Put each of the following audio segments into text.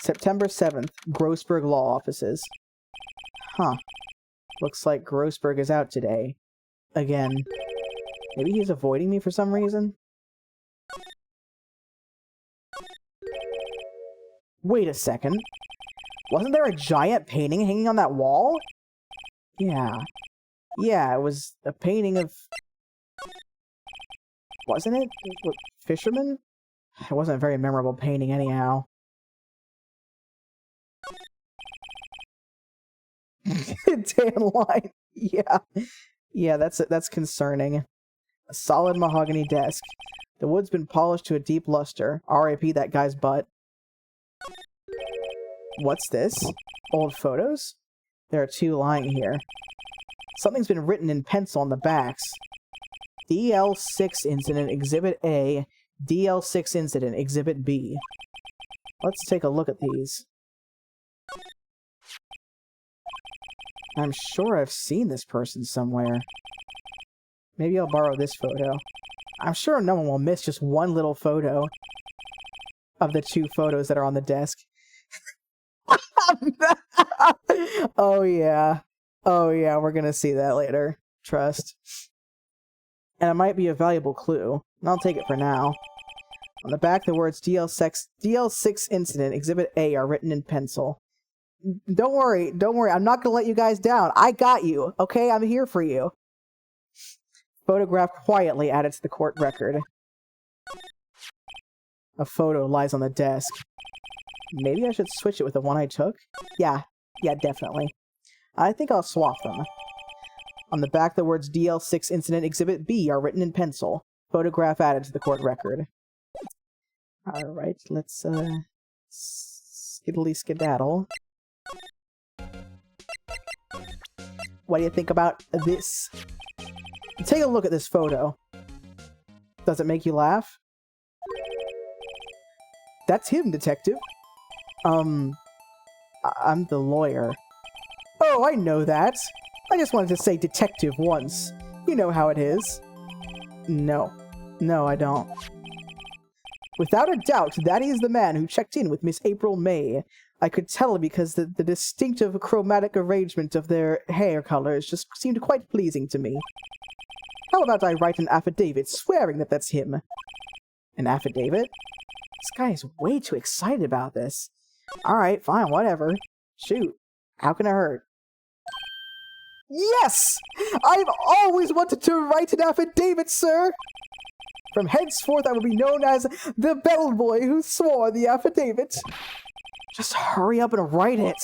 September 7th, Grossberg Law Offices. Huh. Looks like Grossberg is out today. Again. Maybe he's avoiding me for some reason? Wait a second. Wasn't there a giant painting hanging on that wall? Yeah. Yeah, it was a painting of... Wasn't it? What, fisherman? It wasn't a very memorable painting anyhow. Tan line. Yeah. Yeah, that's concerning. A solid mahogany desk. The wood's been polished to a deep luster. R.I.P. that guy's butt. What's this? Old photos? There are 2 lying here. Something's been written in pencil on the backs. DL6 Incident Exhibit A, DL6 Incident Exhibit B. Let's take a look at these. I'm sure I've seen this person somewhere. Maybe I'll borrow this photo. I'm sure no one will miss just one little photo of the 2 photos that are on the desk. Oh yeah. Oh yeah, we're gonna see that later. Trust. And it might be a valuable clue. I'll take it for now. On the back, the words DL6 Incident Exhibit A are written in pencil. Don't worry, I'm not gonna let you guys down. I got you, okay? I'm here for you. Photograph quietly added to the court record. A photo lies on the desk. Maybe I should switch it with the one I took? Yeah, definitely. I think I'll swap them. On the back, the words DL6 Incident Exhibit B are written in pencil. Photograph added to the court record. Alright, let's, skiddly skedaddle. What do you think about this? Take a look at this photo. Does it make you laugh? That's him, detective. I'm the lawyer. Oh, I know that. I just wanted to say detective once. You know how it is. No. No, I don't. Without a doubt, that is the man who checked in with Miss April May. I could tell because the distinctive chromatic arrangement of their hair colors just seemed quite pleasing to me. How about I write an affidavit swearing that that's him? An affidavit? This guy is way too excited about this. Alright, fine, whatever. Shoot. How can it hurt? Yes! I've always wanted to write an affidavit, sir! From henceforth I will be known as the bellboy who swore the affidavit. Just hurry up and write it.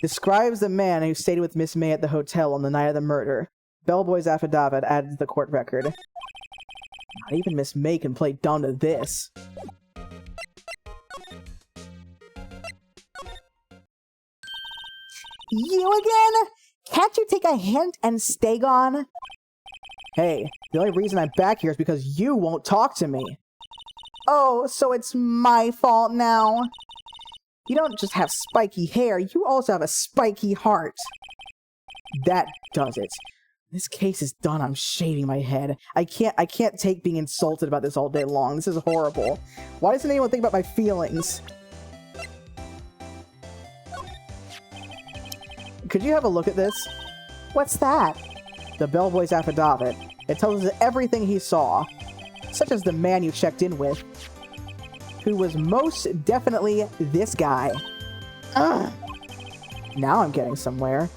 Describes the man who stayed with Miss May at the hotel on the night of the murder. Bellboy's affidavit added to the court record. Not even Miss May can play dumb to this. You again? Can't you take a hint and stay gone? Hey, the only reason I'm back here is because you won't talk to me. Oh, so it's my fault now? You don't just have spiky hair, you also have a spiky heart. That does it. This case is done, I'm shaving my head. I can't take being insulted about this all day long. This is horrible. Why doesn't anyone think about my feelings? Could you have a look at this? What's that? The bellboy's affidavit. It tells us everything he saw, such as the man you checked in with, who was most definitely this guy. Ugh. Now I'm getting somewhere.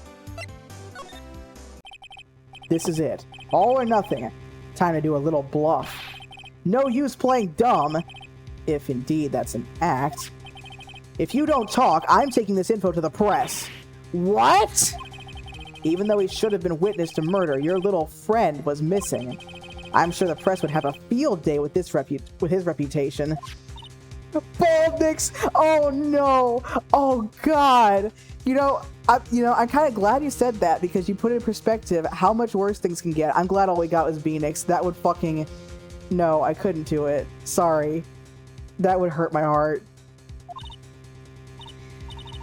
This is it. All or nothing. Time to do a little bluff. No use playing dumb, if indeed that's an act. If you don't talk, I'm taking this info to the press. What? Even though he should have been witness to murder, your little friend was missing. I'm sure the press would have a field day with his reputation. Baldnix! Oh no! Oh god! I'm kind of glad you said that because you put in perspective how much worse things can get. I'm glad all we got was Phoenix. That would fucking... No, I couldn't do it. Sorry. That would hurt my heart.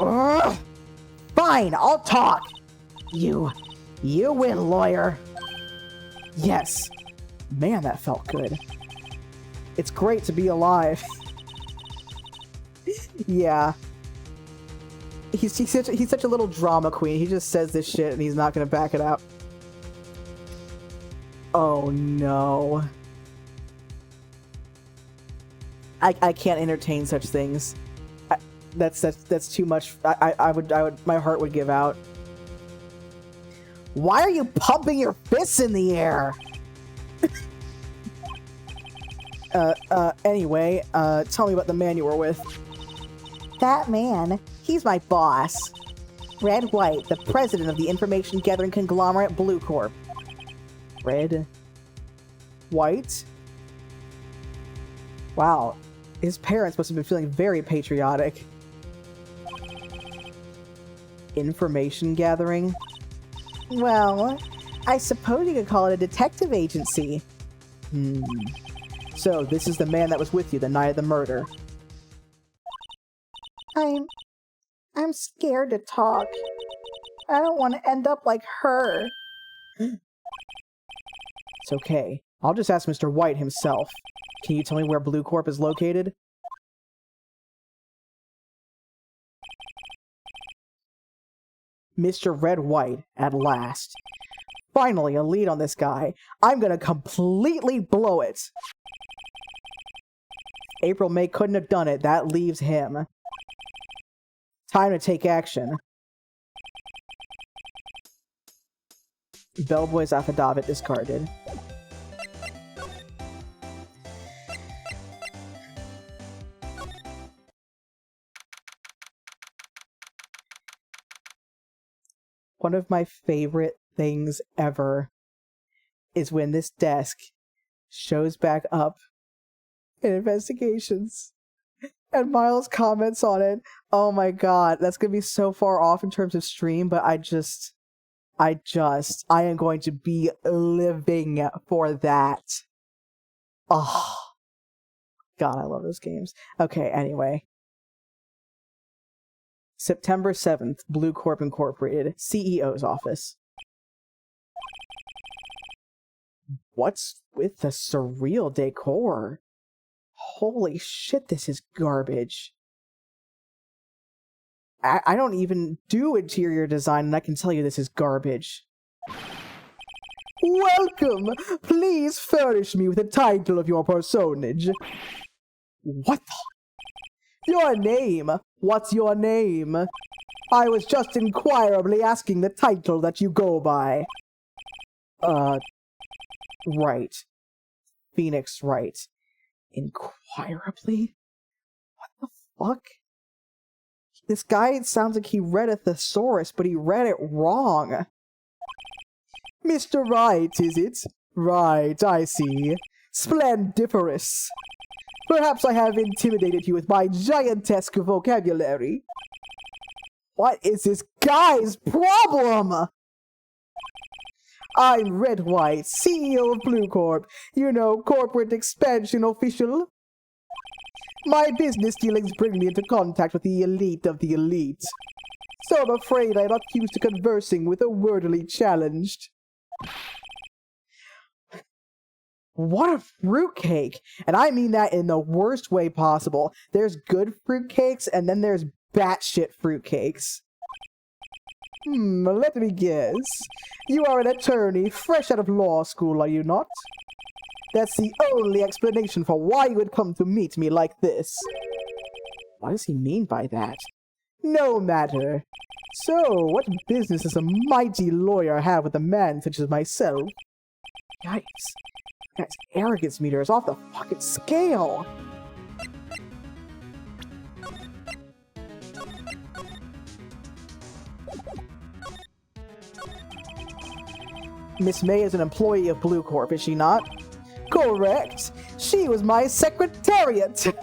Ugh. Fine, I'll talk! You win, lawyer. Yes. Man, that felt good. It's great to be alive. Yeah. He's such a little drama queen. He just says this shit and he's not gonna back it up. Oh no. I can't entertain such things. That's too much. I would my heart would give out. Why are you pumping your fists in the air? Anyway, tell me about the man you were with. That man, he's my boss. Red White, the president of the information gathering conglomerate Bluecorp. Red White? Wow, his parents must have been feeling very patriotic. Information gathering? Well, I suppose you could call it a detective agency. So, this is the man that was with you the night of the murder. I'm scared to talk. I don't want to end up like her. It's okay. I'll just ask Mr. White himself. Can you tell me where Bluecorp is located? Mr. Red White, at last. Finally, a lead on this guy. I'm gonna completely blow it. April May couldn't have done it. That leaves him. Time to take action. Bellboy's affidavit discarded. One of my favorite things ever is when this desk shows back up in investigations and Miles comments on it. Oh my god, that's gonna be so far off in terms of stream, but I am going to be living for that. Oh god, I love those games. Okay, anyway. September 7th, Bluecorp Incorporated, CEO's office. What's with the surreal decor? Holy shit, this is garbage. I don't even do interior design, and I can tell you this is garbage. Welcome! Please furnish me with the title of your personage. What the? Your name? What's your name? I was just inquirably asking the title that you go by. Wright. Phoenix Wright. Inquirably? What the fuck? This guy sounds like he read a thesaurus, but he read it wrong. Mr. Wright, is it? Right, I see. Splendiferous. Perhaps I have intimidated you with my gigantesque vocabulary. What is this guy's problem? I'm Red White, CEO of Bluecorp. You know, corporate expansion official. My business dealings bring me into contact with the elite of the elite. So I'm afraid I'm not used to conversing with the wordily challenged. What a fruitcake! And I mean that in the worst way possible. There's good fruitcakes, and then there's batshit fruitcakes. Let me guess. You are an attorney fresh out of law school, are you not? That's the only explanation for why you would come to meet me like this. What does he mean by that? No matter. So, what business does a mighty lawyer have with a man such as myself? Yikes. That guy's arrogance meter is off the fucking scale. Miss May is an employee of Bluecorp, is she not? Correct. She was my secretariat.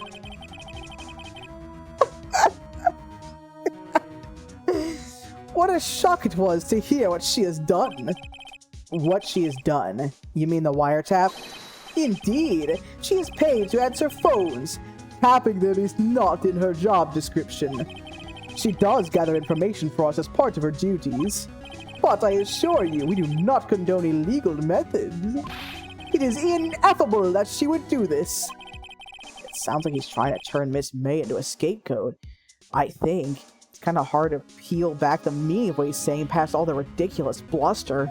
What a shock it was to hear what she has done. What she has done? You mean the wiretap? Indeed. She is paid to answer phones. Tapping them is not in her job description. She does gather information for us as part of her duties. But I assure you, we do not condone illegal methods. It is ineffable that she would do this. sounds like he's trying to turn Miss May into a scapegoat. I think. It's kind of hard to peel back the meaning of what he's saying past all the ridiculous bluster.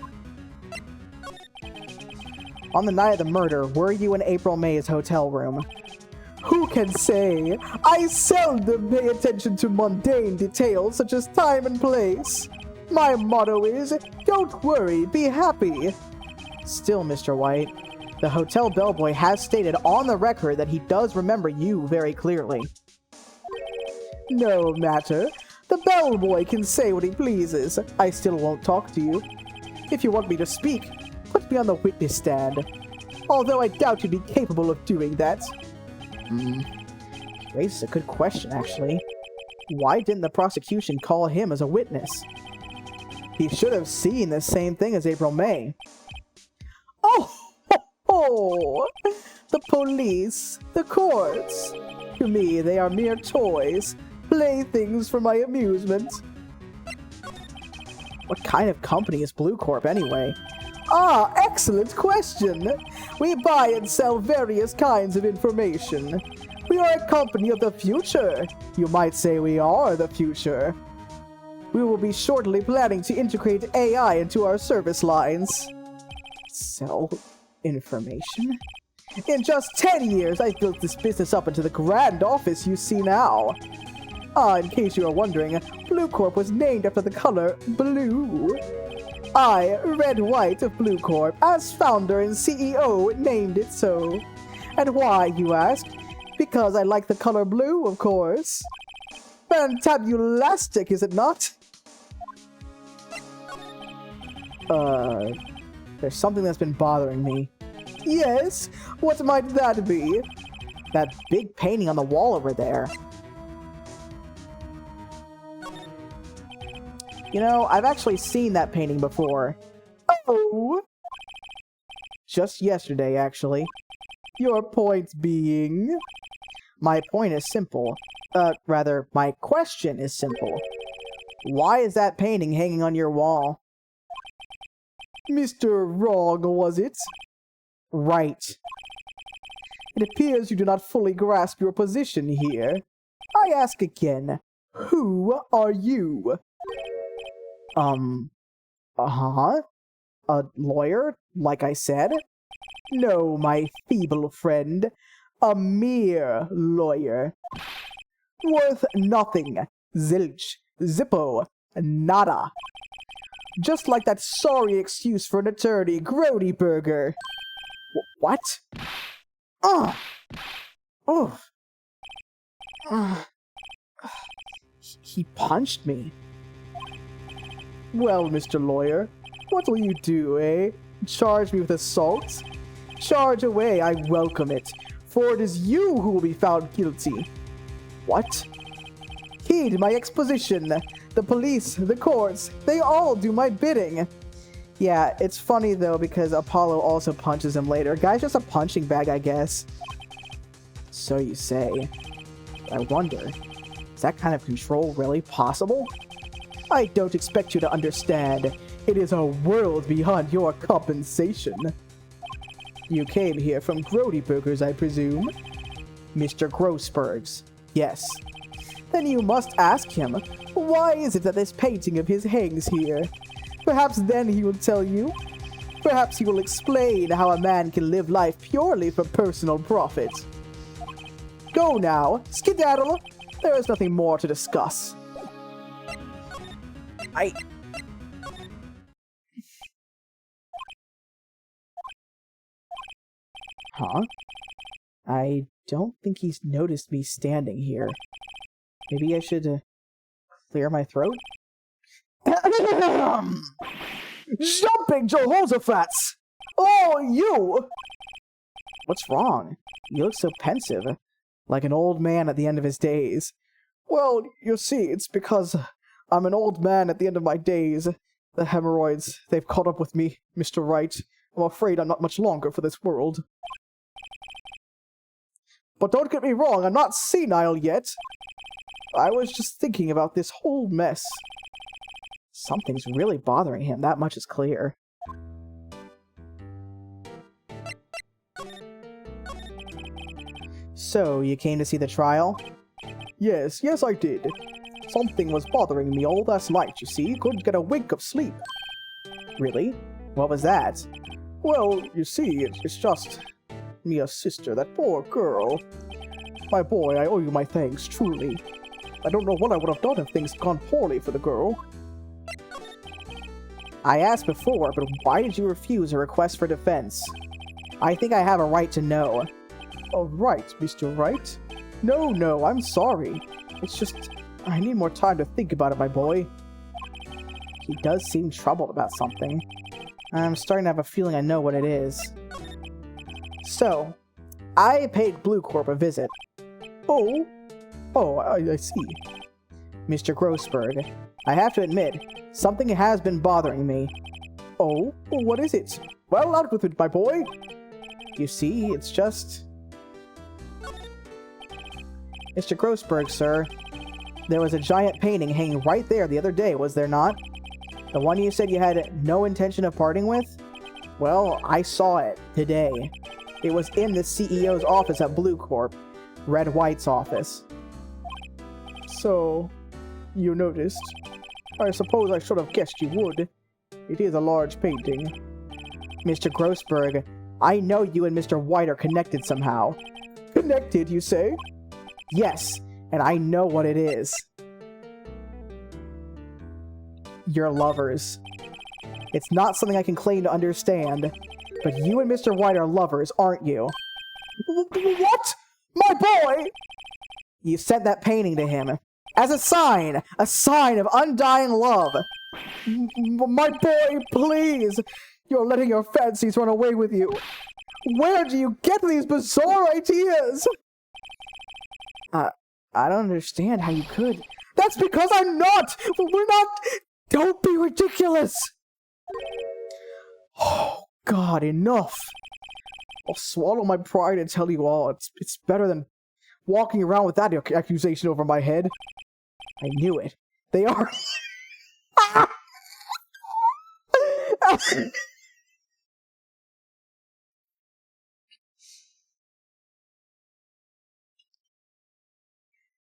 On the night of the murder, were you in April May's hotel room? Who can say? I seldom pay attention to mundane details such as time and place. My motto is, don't worry, be happy. Still, Mr. White, the hotel bellboy has stated on the record that he does remember you very clearly. No matter. The bellboy can say what he pleases. I still won't talk to you. If you want me to speak, put me on the witness stand. Although I doubt you'd be capable of doing that. Raises a good question, actually. Why didn't the prosecution call him as a witness? He should have seen the same thing as April May. Oh! The police, the courts. To me, they are mere toys, playthings for my amusement. What kind of company is Bluecorp, anyway? Ah, excellent question! We buy and sell various kinds of information. We are a company of the future. You might say we are the future. We will be shortly planning to integrate AI into our service lines. Sell information? In just 10 years, I built this business up into the grand office you see now. In case you are wondering, Bluecorp was named after the color blue. I, Red Wright of Bluecorp, as founder and CEO, named it so. And why, you ask? Because I like the color blue, of course. Fantabulastic, is it not? There's something that's been bothering me. Yes? What might that be? That big painting on the wall over there. You know, I've actually seen that painting before. Oh! Just yesterday, actually. Your point being? My point is simple. Rather, my question is simple. Why is that painting hanging on your wall? Mr. Wrong, was it? Right. It appears you do not fully grasp your position here. I ask again, who are you? A lawyer, like I said? No, my feeble friend. A mere lawyer. Worth nothing. Zilch. Zippo. Nada. Just like that sorry excuse for an attorney, Grossberg. What? He punched me. Well, Mr. Lawyer, what will you do, eh? Charge me with assault? Charge away, I welcome it, for it is you who will be found guilty. What? Heed my exposition. The police, the courts, they all do my bidding. Yeah, it's funny though because Apollo also punches him later. Guy's just a punching bag, I guess. So you say. I wonder, is that kind of control really possible? I don't expect you to understand. It is a world beyond your compensation. You came here from Grossberg's, I presume? Mr. Grossberg's. Yes. Then you must ask him, why is it that this painting of his hangs here? Perhaps then he will tell you. Perhaps he will explain how a man can live life purely for personal profit. Go now, skedaddle. There is nothing more to discuss. Huh? I don't think he's noticed me standing here. Maybe I should clear my throat? Jumping Jehoshaphat's! Oh, you! What's wrong? You look so pensive, like an old man at the end of his days. Well, you see, it's because I'm an old man at the end of my days. The hemorrhoids, they've caught up with me, Mr. Wright. I'm afraid I'm not much longer for this world. But don't get me wrong, I'm not senile yet. I was just thinking about this whole mess. Something's really bothering him, that much is clear. So, you came to see the trial? Yes, I did. Something was bothering me all last night, you see. Couldn't get a wink of sleep. Really? What was that? Well, you see, it's just... Mia's sister, that poor girl. My boy, I owe you my thanks, truly. I don't know what I would have done if things had gone poorly for the girl. I asked before, but why did you refuse a request for defense? I think I have a right to know. Oh, right, Mr. Wright? No, I'm sorry. It's just, I need more time to think about it, my boy. He does seem troubled about something. I'm starting to have a feeling I know what it is. So, I paid Bluecorp a visit. Oh, I see. Mr. Grossberg, I have to admit, something has been bothering me. Oh, what is it? Well, out with it, my boy. You see, it's just... Mr. Grossberg, sir, there was a giant painting hanging right there the other day, was there not? The one you said you had no intention of parting with? Well, I saw it today. It was in the CEO's office at Bluecorp, Red White's office. So, you noticed? I suppose I should have guessed you would. It is a large painting. Mr. Grossberg, I know you and Mr. White are connected somehow. Connected, you say? Yes, and I know what it is. You're lovers. It's not something I can claim to understand, but you and Mr. White are lovers, aren't you? What? My boy! You sent that painting to him. As a sign of undying love. My boy, please! You're letting your fancies run away with you. Where do you get these bizarre ideas? I don't understand how you could. That's because I'm not! We're not... Don't be ridiculous! Oh, God, enough. I'll swallow my pride and tell you all. It's better than walking around with that accusation over my head. I knew it. They are...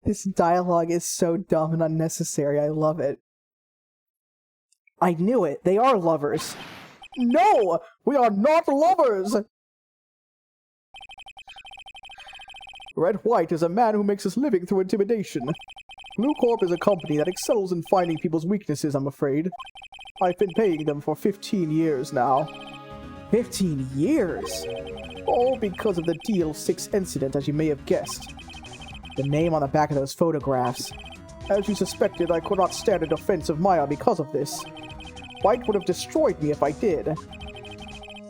This dialogue is so dumb and unnecessary. I love it. I knew it. They are lovers. No! We are not lovers! Red White is a man who makes his living through intimidation. Bluecorp is a company that excels in finding people's weaknesses, I'm afraid. I've been paying them for 15 years now. 15 years? All because of the DL6 incident, as you may have guessed. The name on the back of those photographs. As you suspected, I could not stand a defense of Maya because of this. White would have destroyed me if I did.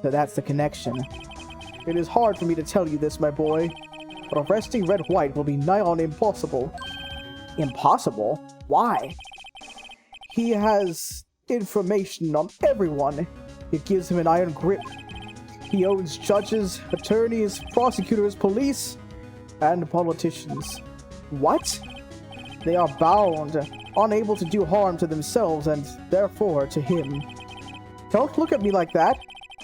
So that's the connection. It is hard for me to tell you this, my boy, but arresting Red White will be nigh on impossible. Impossible? Why? He has information on everyone. It gives him an iron grip. He owns judges, attorneys, prosecutors, police, and politicians. What? They are bound, unable to do harm to themselves and therefore to him. Don't look at me like that.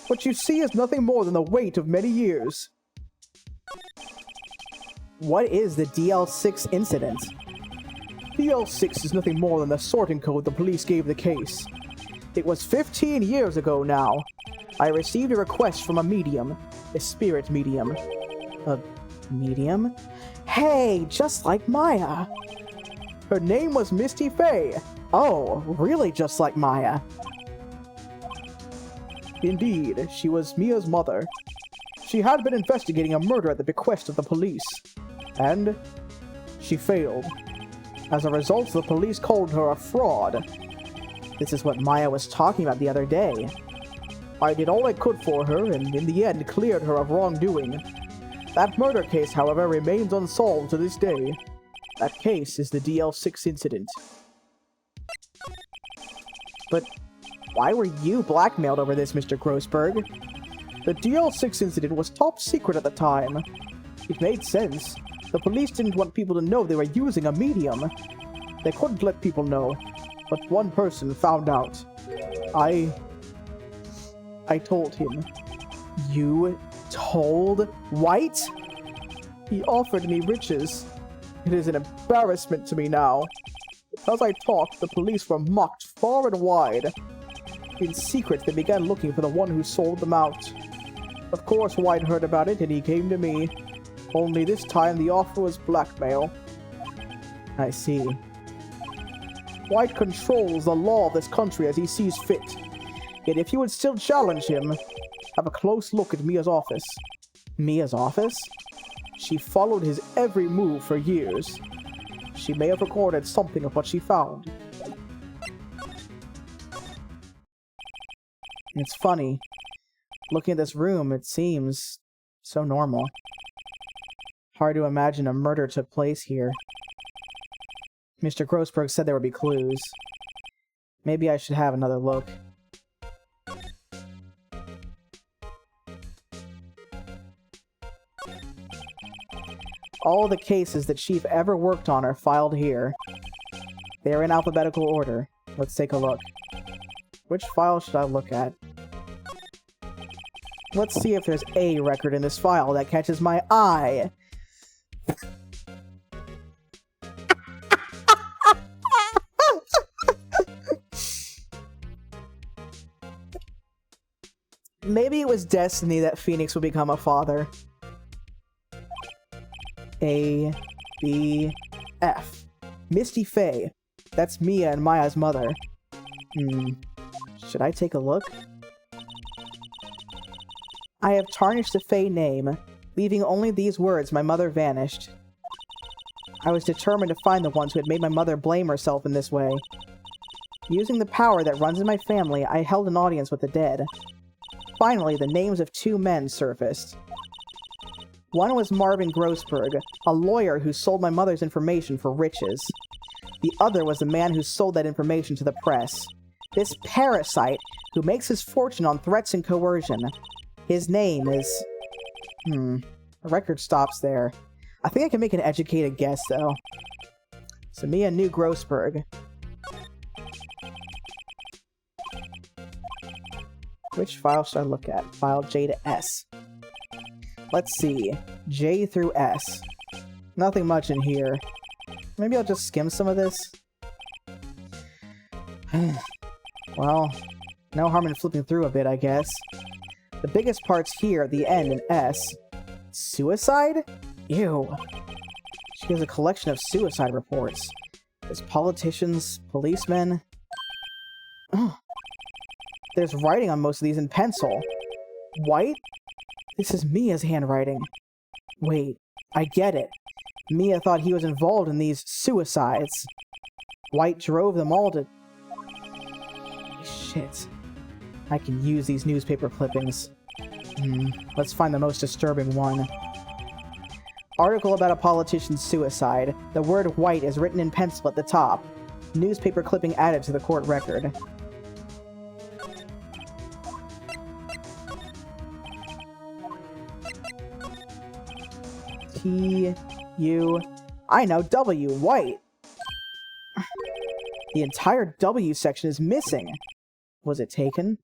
What you see is nothing more than the weight of many years. What is the DL6 incident? DL6 is nothing more than the sorting code the police gave the case. It was 15 years ago now. I received a request from a medium, a spirit medium. A medium? Hey, just like Maya. Her name was Misty Faye. Oh, really just like Maya. Indeed, she was Mia's mother. She had been investigating a murder at the bequest of the police. And she failed. As a result, the police called her a fraud. This is what Maya was talking about the other day. I did all I could for her, and in the end cleared her of wrongdoing. That murder case, however, remains unsolved to this day. That case is the DL6 incident. But why were you blackmailed over this, Mr. Grossberg? The DL6 incident was top secret at the time. It made sense. The police didn't want people to know they were using a medium. They couldn't let people know, but one person found out. I told him. You told White? He offered me riches. It is an embarrassment to me now. As I talked, the police were mocked far and wide. In secret, they began looking for the one who sold them out. Of course, Wright heard about it, and he came to me. Only this time, the offer was blackmail. I see. Wright controls the law of this country as he sees fit. Yet if you would still challenge him, have a close look at Mia's office. Mia's office? She followed his every move for years. She may have recorded something of what she found. It's funny. Looking at this room, it seems so normal. Hard to imagine a murder took place here. Mr. Grossberg said there would be clues. Maybe I should have another look. All the cases that Chief ever worked on are filed here. They are in alphabetical order. Let's take a look. Which file should I look at? Let's see if there's a record in this file that catches my eye. Maybe it was destiny that Phoenix would become a father. A, B, F. Misty Faye. That's Mia and Maya's mother. Should I take a look? I have tarnished the Faye name, leaving only these words, my mother vanished. I was determined to find the ones who had made my mother blame herself in this way. Using the power that runs in my family, I held an audience with the dead. Finally, the names of two men surfaced. One was Marvin Grossberg, a lawyer who sold my mother's information for riches. The other was the man who sold that information to the press. This parasite, who makes his fortune on threats and coercion. His name is... The record stops there. I think I can make an educated guess, though. So Mia knew Grossberg. Which file should I look at? File J to S. Let's see. J through S. Nothing much in here. Maybe I'll just skim some of this. Well, no harm in flipping through a bit, I guess. The biggest part's here at the end in S. Suicide? Ew. She has a collection of suicide reports. There's politicians, policemen. Oh. There's writing on most of these in pencil. White? This is Mia's handwriting. Wait, I get it. Mia thought he was involved in these suicides. White drove them all to... Shit. I can use these newspaper clippings. Let's find the most disturbing one. Article about a politician's suicide. The word White is written in pencil at the top. Newspaper clipping added to the court record. I know, W, White. The entire W section is missing. Was it taken?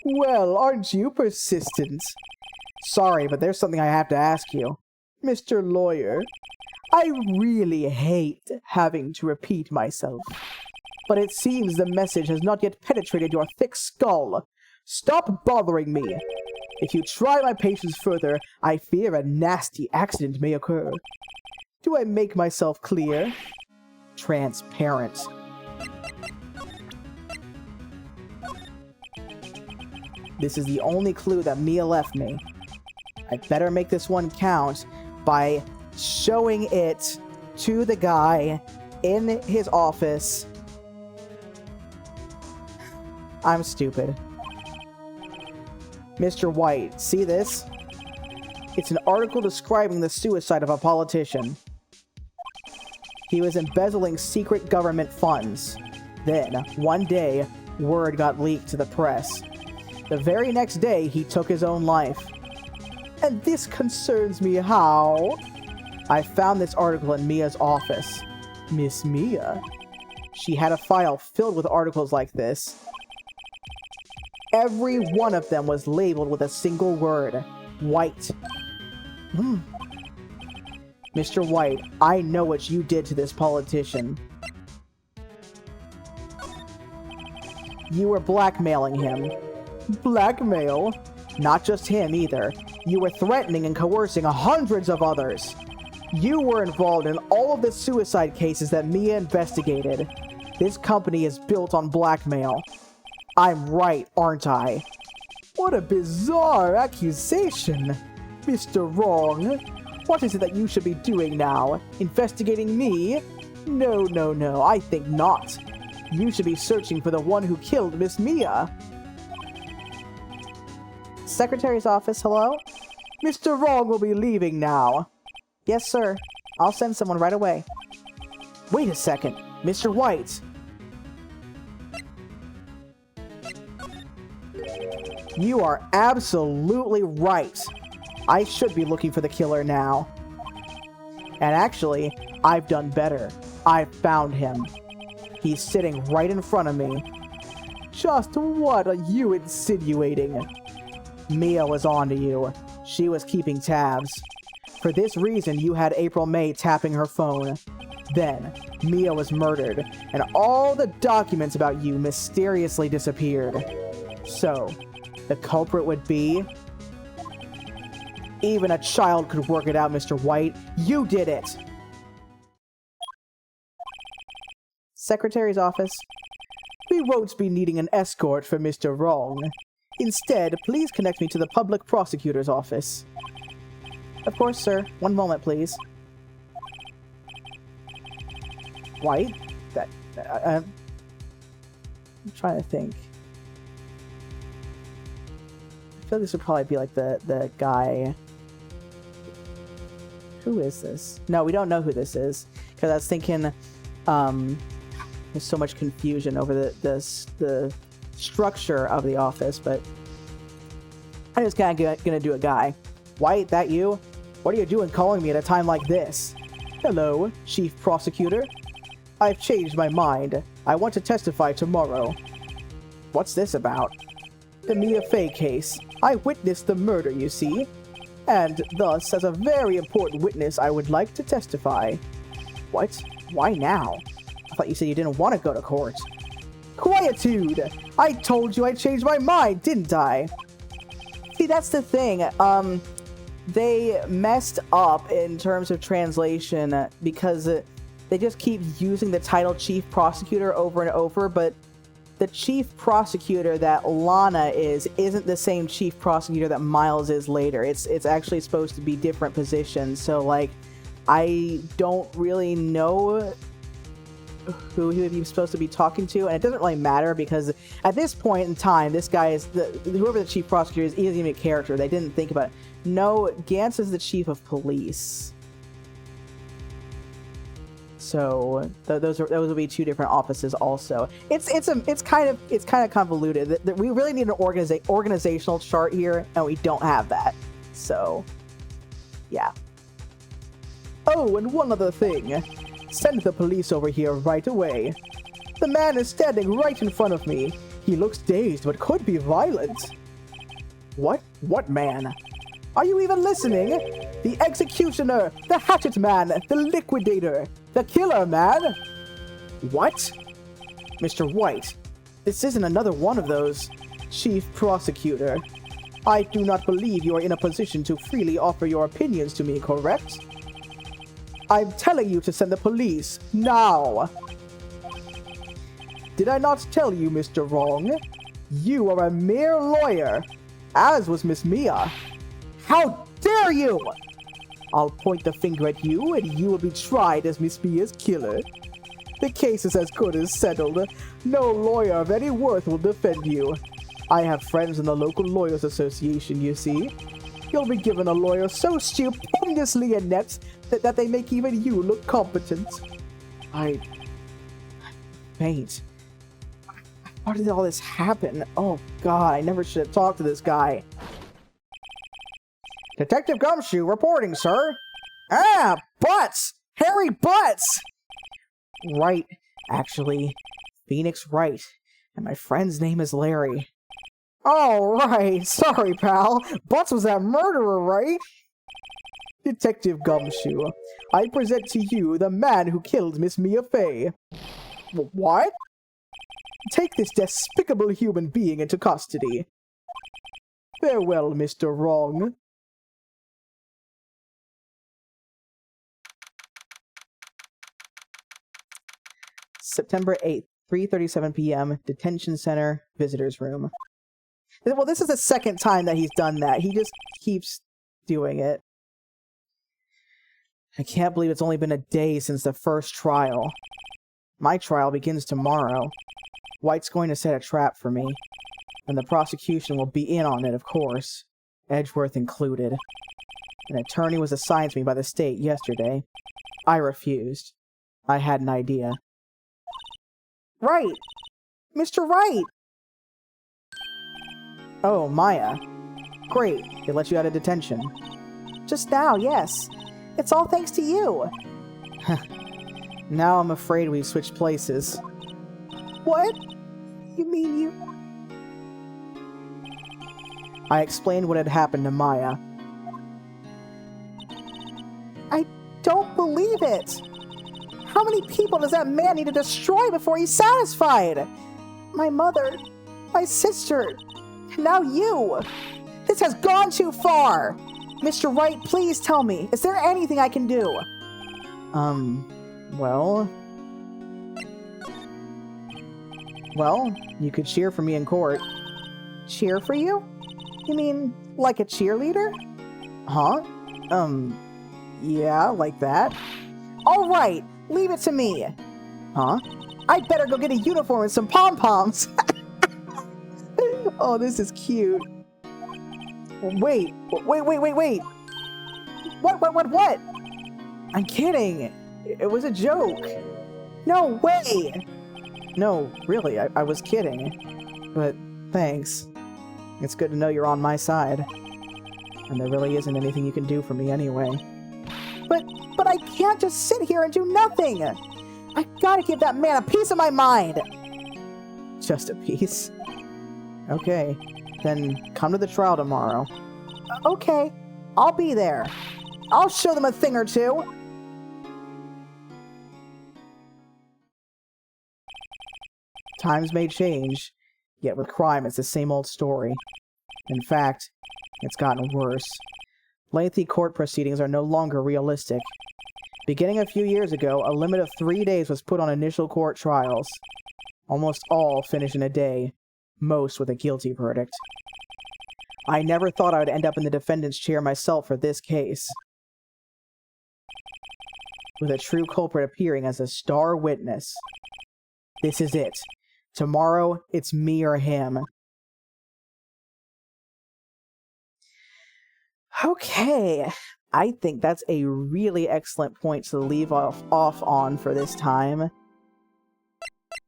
Well, aren't you persistent? Sorry, but there's something I have to ask you. Mr. Lawyer, I really hate having to repeat myself. But it seems the message has not yet penetrated your thick skull. Stop bothering me. If you try my patience further, I fear a nasty accident may occur. Do I make myself clear? Transparent. This is the only clue that Mia left me. I better make this one count by showing it to the guy in his office. I'm stupid. Mr. White, see this? It's an article describing the suicide of a politician. He was embezzling secret government funds. Then, one day, word got leaked to the press. The very next day, he took his own life. And this concerns me how? I found this article in Mia's office. Miss Mia? She had a file filled with articles like this. Every one of them was labeled with a single word. White. Mr. White, I know what you did to this politician. You were blackmailing him. Blackmail? Not just him either. You were threatening and coercing hundreds of others. You were involved in all of the suicide cases that Mia investigated. This company is built on blackmail. I'm right, aren't I? What a bizarre accusation. Mr. Wrong. What is it that you should be doing now? Investigating me? No, I think not. You should be searching for the one who killed Miss Mia. Secretary's office, hello? Mr. Wrong will be leaving now. Yes, sir. I'll send someone right away. Wait a second. Mr. White. You are absolutely right. I should be looking for the killer now. And actually, I've done better. I've found him. He's sitting right in front of me. Just what are you insinuating? Mia was on to you. She was keeping tabs. For this reason, you had April May tapping her phone. Then, Mia was murdered, and all the documents about you mysteriously disappeared. So, the culprit would be... Even a child could work it out, Mr. White. You did it! Secretary's office. We won't be needing an escort for Mr. Wrong. Instead, please connect me to the public prosecutor's office. Of course, sir. One moment, please. White? I'm trying to think. I feel like this would probably be like the guy... Who is this? No, we don't know who this is. Because I was thinking, there's so much confusion over the structure of the office, but I'm just kind of gonna do a guy. White, that you? What are you doing calling me at a time like this? Hello, Chief Prosecutor. I've changed my mind. I want to testify tomorrow. What's this about? The Mia Fey case. I witnessed the murder, you see. And thus, as a very important witness, I would like to testify. What? Why now? I thought you said you didn't want to go to court. Quietude! I told you I changed my mind, didn't I? See, that's the thing. They messed up in terms of translation because they just keep using the title Chief Prosecutor over and over, but the Chief Prosecutor that Lana isn't the same Chief Prosecutor that Miles is later. It's actually supposed to be different positions, so, like, I don't really know who he would be supposed to be talking to, and it doesn't really matter because at this point in time, this guy is whoever the Chief Prosecutor is, he isn't even a character. They didn't think about it. No, Gantz is the Chief of Police. So those will be two different offices. Also, it's kind of convoluted. We really need an organizational chart here, and we don't have that. So, yeah. Oh, and one other thing. Send the police over here right away. The man is standing right in front of me. He looks dazed, but could be violent. What? What man? Are you even listening? The executioner, the hatchet man, the liquidator, the killer man. What? Mr. White, this isn't another one of those. Chief Prosecutor, I do not believe you are in a position to freely offer your opinions to me, correct? I'm telling you to send the police, now! Did I not tell you, Mr. Wrong? You are a mere lawyer, as was Miss Mia. How dare you! I'll point the finger at you, and you will be tried as Miss Mia's killer. The case is as good as settled. No lawyer of any worth will defend you. I have friends in the local lawyers association, you see. You'll be given a lawyer so stupendously inept that they make even you look competent. I faint. How did all this happen? Oh god, I never should have talked to this guy. Detective Gumshoe reporting, sir. Ah, Butts! Harry Butts! Wright, actually. Phoenix Wright. And my friend's name is Larry. Oh, right. Sorry, pal. Butts was that murderer, right? Detective Gumshoe, I present to you the man who killed Miss Mia Fey. What? Take this despicable human being into custody. Farewell, Mr. Wrong. September 8th, 3:37 p.m., Detention Center, Visitors Room. Well, this is the second time that he's done that. He just keeps doing it. I can't believe it's only been a day since the first trial. My trial begins tomorrow. White's going to set a trap for me. And the prosecution will be in on it, of course. Edgeworth included. An attorney was assigned to me by the state yesterday. I refused. I had an idea. Wright! Mr. Wright! Oh, Maya. Great, they let you out of detention. Just now, yes. It's all thanks to you. Now I'm afraid we've switched places. What? You mean you... I explained what had happened to Maya. I don't believe it! How many people does that man need to destroy before he's satisfied? My mother, my sister, and now you! This has gone too far! Mr. Wright, please tell me, is there anything I can do? Well, you could cheer for me in court. Cheer for you? You mean, like a cheerleader? Huh? Yeah, like that. Alright, leave it to me. Huh? I'd better go get a uniform and some pom-poms. Oh, this is cute. Wait. What? I'm kidding. It was a joke. No way. No, really, I was kidding. But thanks. It's good to know you're on my side. And there really isn't anything you can do for me anyway. But I can't just sit here and do nothing. I gotta give that man a piece of my mind. Just a piece? Okay, then come to the trial tomorrow. Okay, I'll be there. I'll show them a thing or two. Times may change, yet with crime it's the same old story. In fact, it's gotten worse. Lengthy court proceedings are no longer realistic. Beginning a few years ago, a limit of 3 days was put on initial court trials. Almost all finish in a day, most with a guilty verdict. I never thought I would end up in the defendant's chair myself for this case. With a true culprit appearing as a star witness. This is it. Tomorrow, it's me or him. Okay, I think that's a really excellent point to leave off on for this time.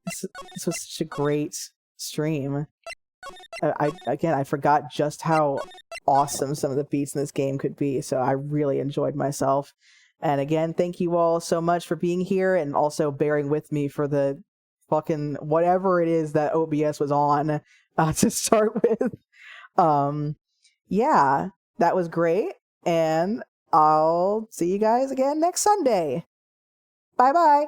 This was such a great stream. I forgot just how awesome some of the beats in this game could be, so I really enjoyed myself. And again, thank you all so much for being here and also bearing with me for the fucking whatever it is that OBS was on to start with. Yeah, that was great, and I'll see you guys again next Sunday. Bye-bye!